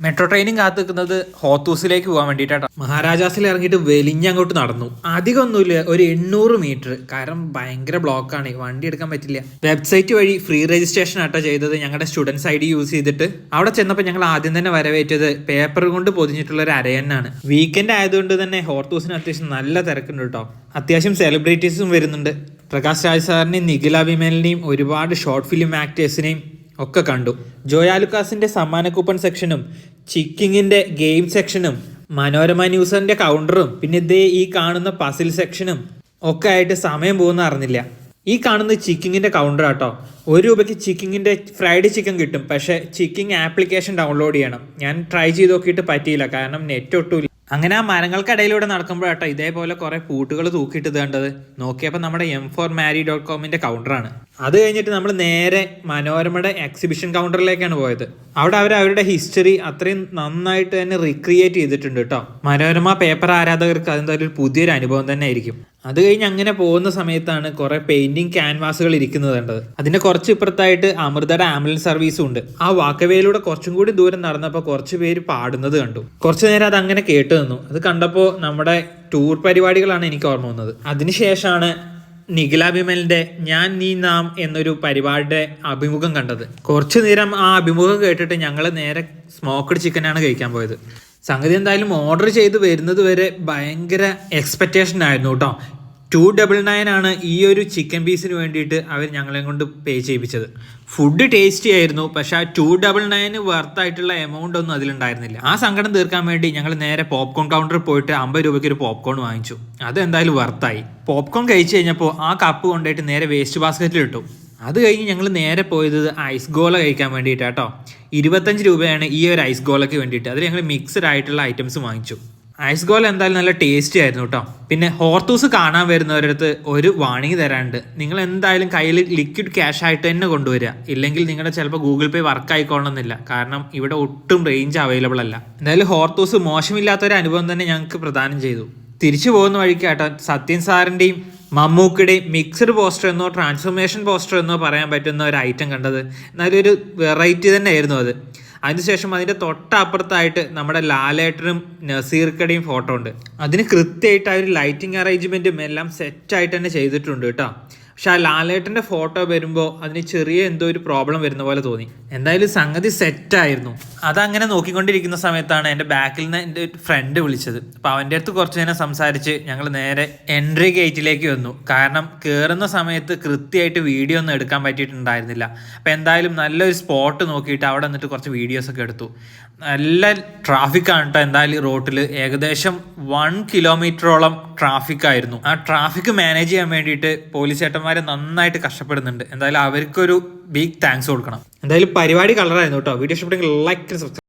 Metro training കാത്തു നിൽക്കുന്നത് ഹോത്തൂസിലേക്ക് പോകാൻ വേണ്ടിയിട്ടാണ്. മഹാരാജാസിൽ ഇറങ്ങിയിട്ട് വെലിഞ്ഞങ്ങോട്ട് നടന്നു. അധികമൊന്നുമില്ല, ഒരു 800 മീറ്റർ. കാരണം ഭയങ്കര ബ്ലോക്കാണ്, വണ്ടി എടുക്കാൻ പറ്റില്ല. വെബ്സൈറ്റ് വഴി ഫ്രീ രജിസ്ട്രേഷൻ ആട്ടോ ചെയ്തത്, ഞങ്ങളുടെ സ്റ്റുഡൻസ് ID യൂസ് ചെയ്തിട്ട്. അവിടെ ചെന്നപ്പോൾ ഞങ്ങൾ ആദ്യം തന്നെ വരവേറ്റത് പേപ്പർ കൊണ്ട് പൊതിഞ്ഞിട്ടുള്ള ഒരു അരയന്നാണ്. വീക്കെൻഡ് ആയതുകൊണ്ട് തന്നെ ഹോത്തൂസിന് അത്യാവശ്യം നല്ല തിരക്കുണ്ട് കേട്ടോ. അത്യാവശ്യം സെലിബ്രിറ്റീസും വരുന്നുണ്ട്. പ്രകാശ് രാജ് സാറിനെയും നിഖില വിമലിനെയും ഒരുപാട് ഷോർട്ട് ഫിലിം ആക്ടേഴ്സിനെയും ഒക്കെ കണ്ടു. ജോയാലുക്കാസിന്റെ സമ്മാന കൂപ്പൺ സെക്ഷനും ചിക്കിങ്ങിന്റെ ഗെയിം സെക്ഷനും മനോരമ ന്യൂസിന്റെ കൗണ്ടറും പിന്നെ ഇതേ ഈ കാണുന്ന പസിൽ സെക്ഷനും ഒക്കെ ആയിട്ട് സമയം പോകുന്ന അറിഞ്ഞില്ല. ഈ കാണുന്ന ചിക്കിങ്ങിന്റെ കൗണ്ടർ ആട്ടോ. 1 രൂപയ്ക്ക് ചിക്കിങ്ങിന്റെ ഫ്രൈഡ് ചിക്കൻ കിട്ടും. പക്ഷെ ചിക്കിങ് ആപ്ലിക്കേഷൻ ഡൗൺലോഡ് ചെയ്യണം. ഞാൻ ട്രൈ ചെയ്ത് നോക്കിയിട്ട് പറ്റിയില്ല, കാരണം നെറ്റ് ഒട്ടുമില്ല. അങ്ങനെ ആ മരങ്ങൾക്കിടയിലൂടെ നടക്കുമ്പോഴാട്ടോ ഇതേപോലെ കുറെ പൂട്ടുകൾ തൂക്കിയിട്ട് കണ്ടത്. നോക്കിയപ്പോൾ നമ്മുടെ m4marry.com കൗണ്ടറാണ്. അത് കഴിഞ്ഞിട്ട് നമ്മൾ നേരെ മനോരമയുടെ എക്സിബിഷൻ കൗണ്ടറിലേക്കാണ് പോയത്. അവിടെ അവരുടെ ഹിസ്റ്ററി അത്രയും നന്നായിട്ട് തന്നെ റീക്രിയേറ്റ് ചെയ്തിട്ടുണ്ട് കേട്ടോ. മനോരമ പേപ്പർ ആരാധകർക്ക് അതെന്തായാലും ഒരു പുതിയൊരു അനുഭവം തന്നെ ആയിരിക്കും. അത് കഴിഞ്ഞ് അങ്ങനെ പോകുന്ന സമയത്താണ് കുറെ പെയിന്റിങ് ക്യാൻവാസുകൾ ഇരിക്കുന്നത് കണ്ടത്. അതിന്റെ കുറച്ച് ഇപ്പുറത്തായിട്ട് അമൃതയുടെ ആംബുലൻസ് സർവീസും ഉണ്ട്. ആ വാക്കവേയിലൂടെ കുറച്ചും കൂടി ദൂരം നടന്നപ്പോൾ കുറച്ച് പേര് പാടുന്നത് കണ്ടു. കുറച്ചു നേരം അത് അങ്ങനെ കേട്ടു നിന്നു. അത് കണ്ടപ്പോൾ നമ്മുടെ ടൂർ പരിപാടികളാണ് എനിക്ക് ഓർമ്മ വന്നത്. അതിനുശേഷമാണ് നിഖില വിമലിന്റെ ഞാൻ നീ നാം എന്നൊരു പരിപാടിയുടെ അഭിമുഖം കണ്ടത്. കുറച്ചു നേരം ആ അഭിമുഖം കേട്ടിട്ട് ഞങ്ങൾ നേരെ സ്മോക്ക്ഡ് ചിക്കനാണ് കഴിക്കാൻ പോയത്. സംഗതി എന്തായാലും ഓർഡർ ചെയ്ത് വരുന്നത് വരെ ഭയങ്കര എക്സ്പെക്റ്റേഷൻ ആയിരുന്നു കേട്ടോ. 299 ആണ് ഈ ഒരു ചിക്കൻ പീസിന് വേണ്ടിയിട്ട് അവർ ഞങ്ങളെ കൊണ്ട് പേ ചെയ്യിപ്പിച്ചത്. ഫുഡ് ടേസ്റ്റി ആയിരുന്നു, പക്ഷെ ആ 299 വർത്തായിട്ടുള്ള എമൗണ്ട് ഒന്നും അതിലുണ്ടായിരുന്നില്ല. ആ സങ്കടം തീർക്കാൻ വേണ്ടി ഞങ്ങൾ നേരെ പോപ്കോൺ കൗണ്ടറിൽ പോയിട്ട് 50 രൂപയ്ക്ക് ഒരു പോപ്കോൺ വാങ്ങിച്ചു. അത് എന്തായാലും വർത്തായി. പോപ്കോൺ കഴിച്ചു കഴിഞ്ഞപ്പോൾ ആ കപ്പ് കൊണ്ടുപോയിട്ട് നേരെ വേസ്റ്റ് ബാസ്ക്കറ്റിൽ ഇട്ടു. അത് കഴിഞ്ഞ് ഞങ്ങൾ നേരെ പോയത് ഐസ് ഗോള കഴിക്കാൻ വേണ്ടിയിട്ടാട്ടോ. 25 രൂപയാണ് ഈ ഒരു ഐസ് ഗോളയ്ക്ക് വേണ്ടിയിട്ട്. അതിൽ ഞങ്ങൾ മിക്സഡ് ആയിട്ടുള്ള ഐറ്റംസ് വാങ്ങിച്ചു. ഐസ് ഗോല എന്തായാലും നല്ല ടേസ്റ്റി ആയിരുന്നു കേട്ടോ. പിന്നെ ഹോർത്തൂസ് കാണാൻ വരുന്നവരടുത്ത് ഒരു വാണിംഗ് തരാനുണ്ട്. നിങ്ങൾ എന്തായാലും കയ്യിൽ ലിക്വിഡ് ക്യാഷ് ആയിട്ട് തന്നെ കൊണ്ടുവരിക. ഇല്ലെങ്കിൽ നിങ്ങളുടെ ചിലപ്പോൾ ഗൂഗിൾ പേ വർക്ക് ആയിക്കൊള്ളണമെന്നില്ല. കാരണം ഇവിടെ ഒട്ടും റേഞ്ച് അവൈലബിൾ അല്ല. എന്തായാലും ഹോർത്തൂസ് മോശമില്ലാത്തൊരു അനുഭവം തന്നെ ഞങ്ങൾക്ക് പ്രദാനം ചെയ്തു. തിരിച്ചു പോകുന്ന വഴിക്കാട്ടോ സത്യൻ സാറിൻ്റെയും മമ്മൂക്കയുടെയും മിക്സഡ് പോസ്റ്റർ എന്നോ ട്രാൻസ്ഫോർമേഷൻ പോസ്റ്റർ എന്നോ പറയാൻ പറ്റുന്ന ഒരു ഐറ്റം കണ്ടത്. എന്നാലും ഒരു വെറൈറ്റി തന്നെ ആയിരുന്നു അത്. അതിനുശേഷം അതിൻ്റെ തൊട്ടപ്പുറത്തായിട്ട് നമ്മുടെ ലാലേട്ടനും നസീർക്കടയും ഫോട്ടോ ഉണ്ട്. അതിന് കൃത്യമായിട്ട് ആ ഒരു ലൈറ്റിംഗ് അറേഞ്ച്മെൻറ്റും എല്ലാം സെറ്റായിട്ട് തന്നെ ചെയ്തിട്ടുണ്ട് കേട്ടോ. പക്ഷെ ആ ലാലേട്ടൻ്റെ ഫോട്ടോ വരുമ്പോൾ അതിന് ചെറിയ എന്തോ ഒരു പ്രോബ്ലം വരുന്ന പോലെ തോന്നി. എന്തായാലും സംഗതി സെറ്റായിരുന്നു. അതങ്ങനെ നോക്കിക്കൊണ്ടിരിക്കുന്ന സമയത്താണ് എൻ്റെ ബാക്കിൽ നിന്ന് എൻ്റെ ഒരു ഫ്രണ്ട് വിളിച്ചത്. അപ്പോൾ അവൻ്റെ അടുത്ത് കുറച്ച് നേരം സംസാരിച്ച് ഞങ്ങൾ നേരെ എൻട്രി ഗേറ്റിലേക്ക് വന്നു. കാരണം കയറുന്ന സമയത്ത് കൃത്യമായിട്ട് വീഡിയോ ഒന്നും എടുക്കാൻ പറ്റിയിട്ടുണ്ടായിരുന്നില്ല. അപ്പോൾ എന്തായാലും നല്ലൊരു സ്പോട്ട് നോക്കിയിട്ട് അവിടെ നിന്നിട്ട് കുറച്ച് വീഡിയോസൊക്കെ എടുത്തു. നല്ല ട്രാഫിക്കാണ് കേട്ടോ. എന്തായാലും റോട്ടിൽ ഏകദേശം 1 കിലോമീറ്ററോളം ട്രാഫിക്കായിരുന്നു. ആ ട്രാഫിക് മാനേജ് ചെയ്യാൻ വേണ്ടിയിട്ട് പോലീസ് ചേട്ടന്മാർ നന്നായിട്ട് കഷ്ടപ്പെടുന്നുണ്ട്. എന്തായാലും അവർക്കൊരു ബിഗ് താങ്ക്സ് കൊടുക്കണം. എന്തായാലും പരിപാടി കളറായിരുന്നു കേട്ടോ. വീഡിയോ ഇഷ്ടപ്പെട്ടെങ്കിൽ ലൈക്ക് സബ്സ്ക്രൈബ്.